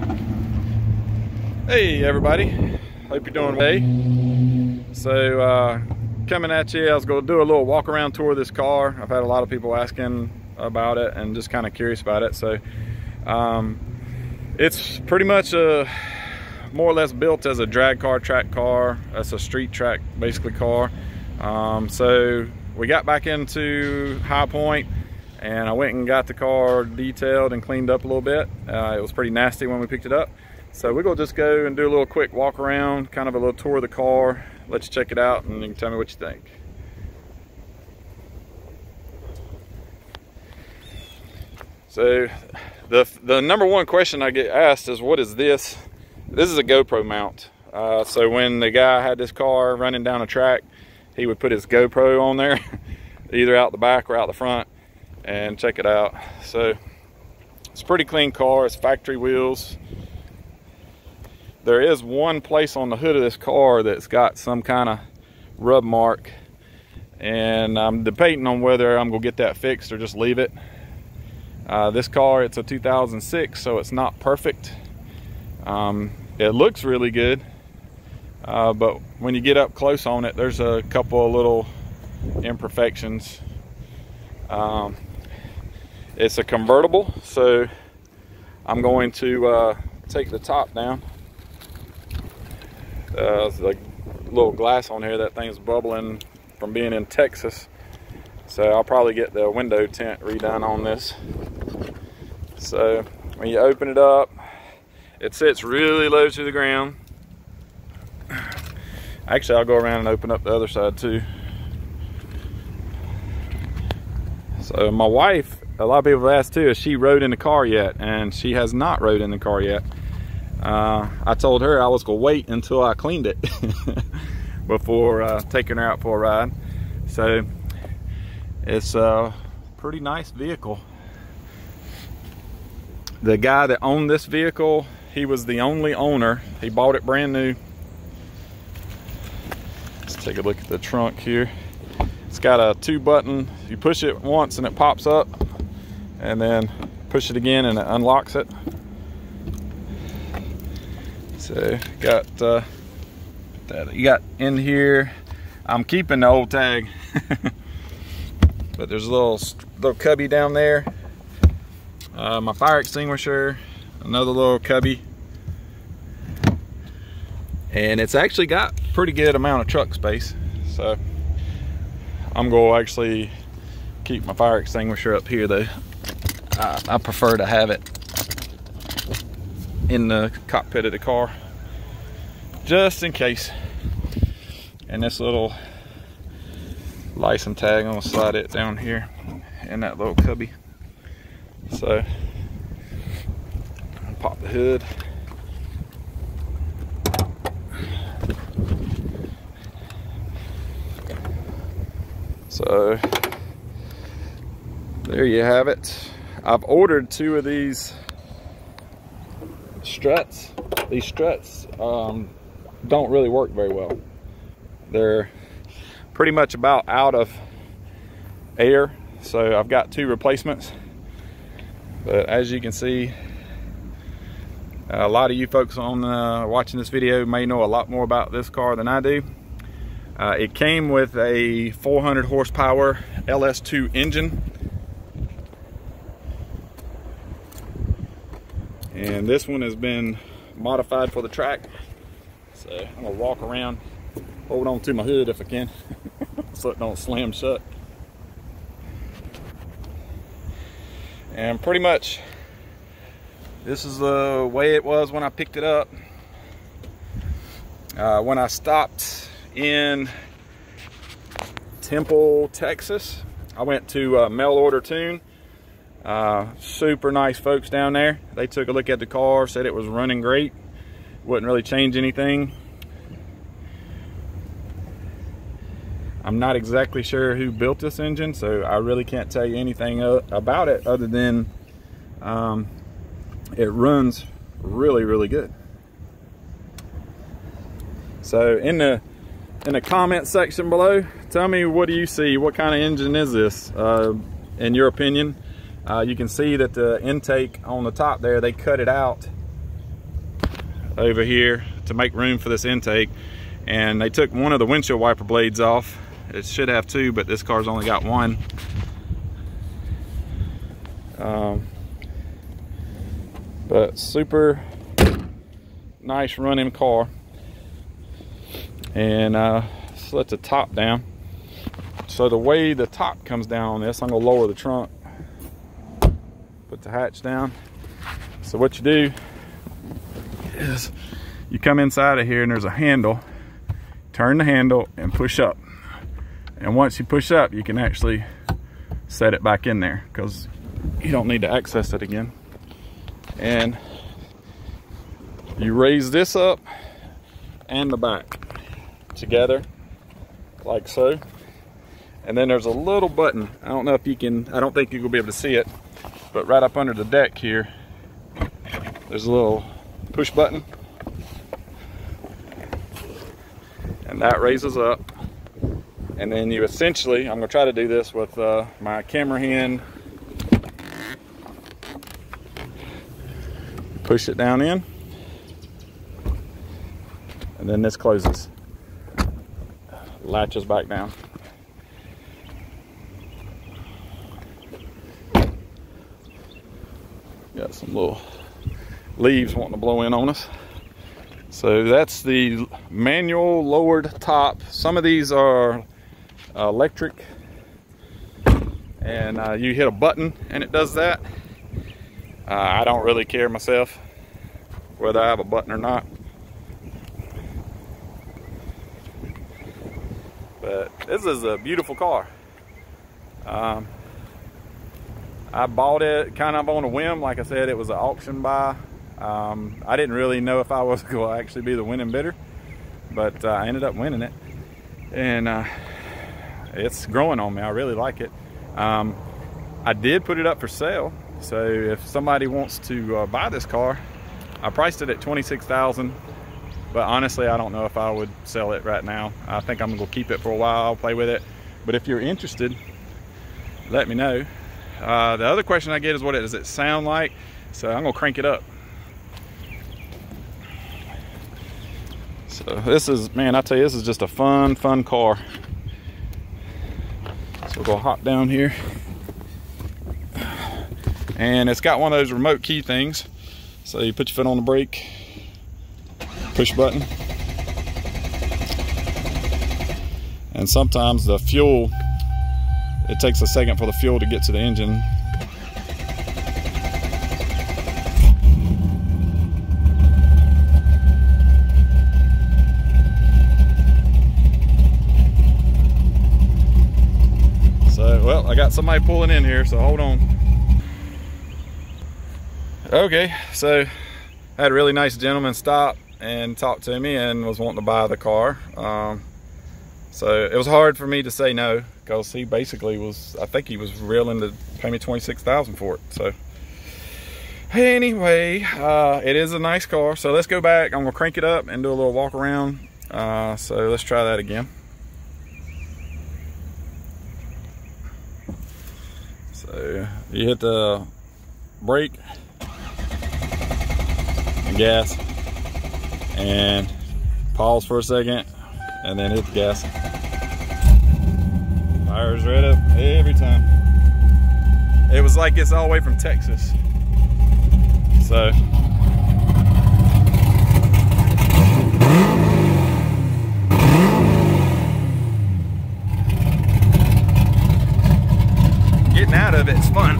Hey everybody, hope you're doing well. So coming at you, I was going to do a little walk around tour of this car. I've had a lot of people asking about it and just kind of curious about it. So it's pretty much more or less built as a drag car, track car. It's a street track basically car. So we got back into High Point and I went and got the car detailed and cleaned up a little bit. It was pretty nasty when we picked it up. So we're gonna just go and do a little quick walk around, kind of a little tour of the car, let you check it out and you can tell me what you think. So the number one question I get asked is, what is this? This is a GoPro mount. So when the guy had this car running down a track, he would put his GoPro on there, either out the back or out the front, and check it out. So it's a pretty clean car, it's factory wheels. There is one place on the hood of this car that's got some kind of rub mark, and I'm debating on whether I'm gonna get that fixed or just leave it. This car, it's a 2006, so it's not perfect. It looks really good, but when you get up close on it, there's a couple of little imperfections. It's a convertible, so I'm going to take the top down. It's like a little glass on here, that thing's bubbling from being in Texas. So I'll probably get the window tint redone on this. So when you open it up, it sits really low to the ground. Actually, I'll go around and open up the other side too. So my wife, a lot of people have asked too, has she rode in the car yet? And she has not rode in the car yet. I told her I was gonna wait until I cleaned it before taking her out for a ride. So it's a pretty nice vehicle. The guy that owned this vehicle, he was the only owner. He bought it brand new. Let's take a look at the trunk here. It's got a 2-button. You push it once and it pops up, and then push it again and it unlocks it. So got that you got in here. I'm keeping the old tag, but there's a little cubby down there. My fire extinguisher, another little cubby, and it's actually got pretty good amount of truck space. So I'm going to actually keep my fire extinguisher up here though. I prefer to have it in the cockpit of the car, just in case. And this little license tag, I'm gonna slide it down here in that little cubby. So I'll pop the hood. So there you have it. I've ordered 2 of these struts. These struts don't really work very well. They're pretty much about out of air, so I've got 2 replacements. But as you can see, a lot of you folks on watching this video may know a lot more about this car than I do. It came with a 400 horsepower LS2 engine. And this one has been modified for the track. So I'm gonna walk around, hold on to my hood if I can, so it don't slam shut. And pretty much, this is the way it was when I picked it up. When I stopped in Temple, Texas, I went to Mail Order Tune. Super nice folks down there. They took a look at the car, said it was running great, wouldn't really change anything. I'm not exactly sure who built this engine, so I really can't tell you anything about it other than it runs really good. So in the comment section below, tell me, what do you see? What kind of engine is this in your opinion? You can see that the intake on the top there, they cut it out over here to make room for this intake, and they took one of the windshield wiper blades off. It should have two, but this car's only got one. But super nice running car. And let's let the top down. So the way the top comes down on this, I'm gonna lower the trunk, put the hatch down. So what you do is you come inside of here and there's a handle. Turn the handle and push up. And once you push up, you can actually set it back in there because you don't need to access it again. And you raise this up and the back together like so. And then there's a little button. I don't know if you can, I don't think you'll be able to see it, but right up under the deck here, there's a little push button. And that raises up. And then you essentially, I'm gonna try to do this with my camera hand. Push it down in. And then this closes. Latches back down. Got some little leaves wanting to blow in on us. So that's the manual lowered top. Some of these are electric, and you hit a button and it does that. I don't really care myself whether I have a button or not, but this is a beautiful car. I bought it kind of on a whim. Like I said, it was an auction buy. I didn't really know if I was going to actually be the winning bidder, but I ended up winning it, and it's growing on me. I really like it. I did put it up for sale, so if somebody wants to buy this car, I priced it at $26,000, but honestly I don't know if I would sell it right now. I think I'm gonna keep it for a while. I'll play with it, but if you're interested, let me know. The other question I get is, what does it sound like? So I'm gonna crank it up. So this is, man, I tell you, this is just a fun car. So we're gonna hop down here. And it's got one of those remote key things. So you put your foot on the brake, push button. And sometimes the fuel, it takes a second for the fuel to get to the engine. So, well, I got somebody pulling in here, so hold on. Okay, so I had a really nice gentleman stop and talk to me and was wanting to buy the car. So it was hard for me to say no, because he basically was, I think he was willing to pay me $26,000 for it. So anyway, it is a nice car. So let's go back. I'm gonna crank it up and do a little walk around. So let's try that again. So you hit the brake, and gas, and pause for a second, and then hit the gas. Fire's right up every time. It was like it's all the way from Texas. So getting out of it's fun.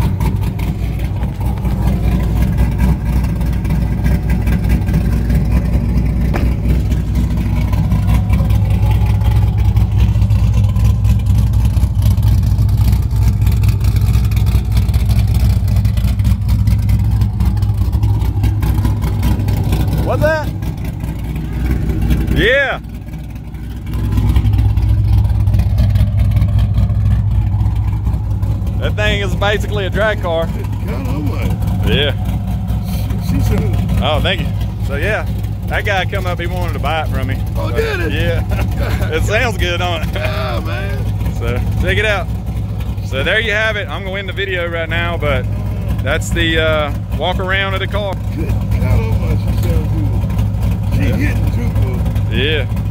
What's that? Yeah. That thing is basically a drag car. Yeah. Oh, thank you. So yeah, that guy come up, he wanted to buy it from me. Oh, did it? Yeah. It sounds good, don't it? Yeah, man. So check it out. So there you have it. I'm gonna end the video right now, but that's the walk around of the car. Good God almighty, she sounds good. Yeah.